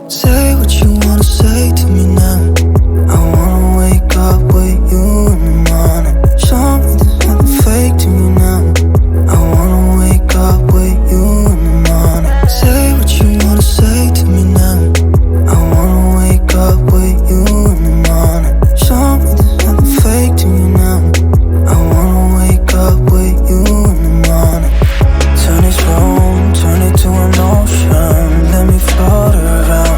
Say what you wanna say to me now. I wanna wake up with you in the morning. Show me there's nothing fake to me now. I wanna wake up with you in the morning. Say what you wanna say to me now. I wanna wake up with you in the morning. Show me there's nothing fake to me now. I wanna wake up with you in the morning. Turn this room, turn it to an ocean. Let me float around.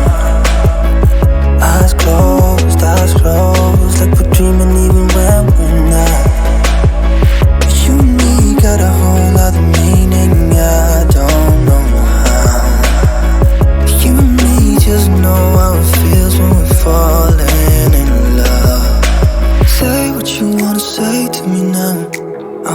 Eyes closed, like we're dreaming even when we're not. You and me got a whole other meaning, I don't know how. You and me just know how it feels when we're falling in love. Say what you wanna say to me now. I